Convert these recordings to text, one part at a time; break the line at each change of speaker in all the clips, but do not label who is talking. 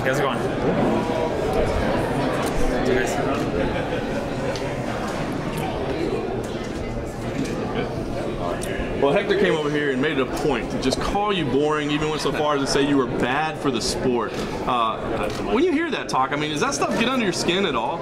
how's it going?
Well, Hector came over here and made it a point to just call you boring, even went so far as to say you were bad for the sport. When you hear that talk, I mean, does that stuff get under your skin at all?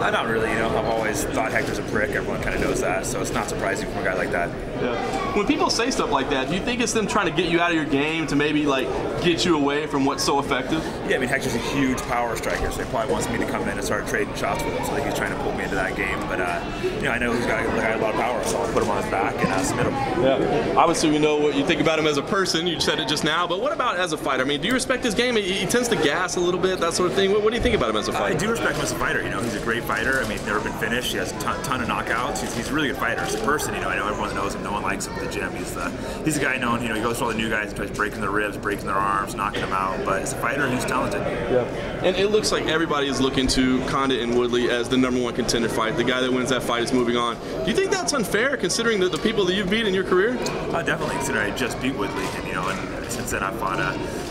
Not really, you know. I've always thought Hector's a prick. Everyone kind of knows that, so it's not surprising from a guy like that.
Yeah. When people say stuff like that, do you think it's them trying to get you out of your game to maybe like get you away from what's so effective?
Yeah, I mean, Hector's a huge power striker, so he probably wants me to come in and start trading shots with him. So I think he's trying to pull me into that game. But you know, I know he's got a lot of power, so I'll put him on his back and submit him.
Yeah. Obviously, we know what you think about him as a person. You said it just now, but what about as a fighter? I mean, do you respect his game? He tends to gas a little bit, that sort of thing. What do you think about him as a fighter?
I do respect him as a fighter. You know, he's a great fighter. I mean, he's never been finished. He has a ton of knockouts. He's a really good fighter. As a person, you know, I know everyone knows him. No one likes him at the gym. He's a guy known. You know, he goes for all the new guys and tries breaking their ribs, breaking their arms, knocking them out. But as a fighter, he's talented.
Yeah. And it looks like everybody is looking to Condit and Woodley as the #1 contender fight. The guy that wins that fight is moving on. Do you think that's unfair, considering the people that you've beat in your career?
Definitely, considering I just beat Woodley, and you know, and since then I've fought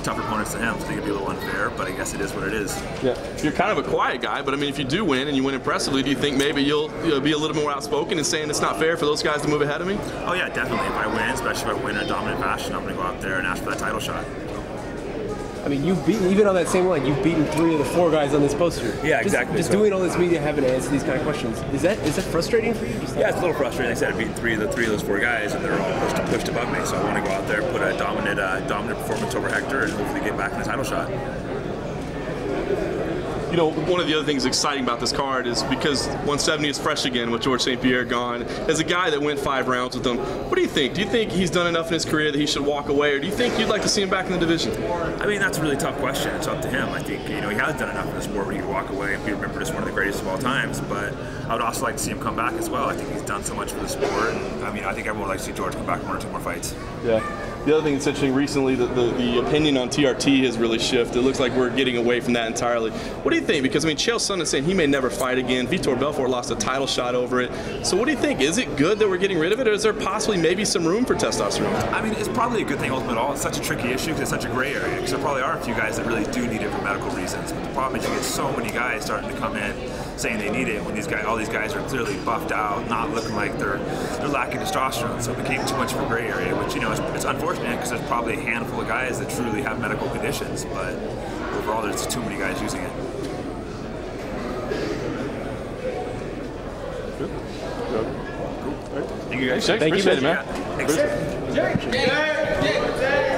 tougher opponents than him, so I think it'd be a little unfair. But I guess it is what it is. Yeah.
You're kind of a quiet guy, but I mean, if you do win and you win impressively, do you think maybe you'll be a little more outspoken and saying it's not fair for those guys to move ahead of me?
Oh yeah, definitely. If I win, especially if I win in a dominant fashion, I'm going to go out there and ask for that title shot.
I mean, you've beaten, even on that same line, you've beaten 3 of the 4 guys on this poster.
Yeah, exactly.
Just doing all this media, having to answer these kind of questions. Is that frustrating for you?
Yeah, it's a little frustrating. Like I said, I've beaten 3 of those 4 guys, and they're all pushed above me. So I want to go out there, put a dominant performance over Hector, and hopefully get back in the title shot.
You know, one of the other things exciting about this card is because 170 is fresh again with George St. Pierre gone. As a guy that went 5 rounds with him, what do you think? Do you think he's done enough in his career that he should walk away, or do you think you'd like to see him back in the division?
I mean, that's a really tough question. It's up to him. I think, you know, he has done enough in the sport where he could walk away and be remembered as one of the greatest of all times, but I would also like to see him come back as well. I think he's done so much for the sport, and I mean, I think everyone would like to see George come back 1 or 2 more fights.
Yeah. The other thing that's interesting recently, the opinion on TRT has really shifted. It looks like we're getting away from that entirely. What do you think? Because I mean, Chael's son is saying he may never fight again. Vitor Belfort lost a title shot over it. So what do you think? Is it good that we're getting rid of it, or is there possibly maybe some room for testosterone?
I mean, it's probably a good thing ultimately. It's such a tricky issue because it's such a gray area. Because there probably are a few guys that really do need it for medical reasons. But the problem is you get so many guys starting to come in saying they need it when all these guys are clearly buffed out, not looking like they're lacking testosterone. So it became too much of a gray area, which, you know, it's unfortunate because there's probably a handful of guys that truly have medical conditions, but overall there's too many guys using it.
Cool. All right.
Thank you guys.
Thank you, man.
Thanks.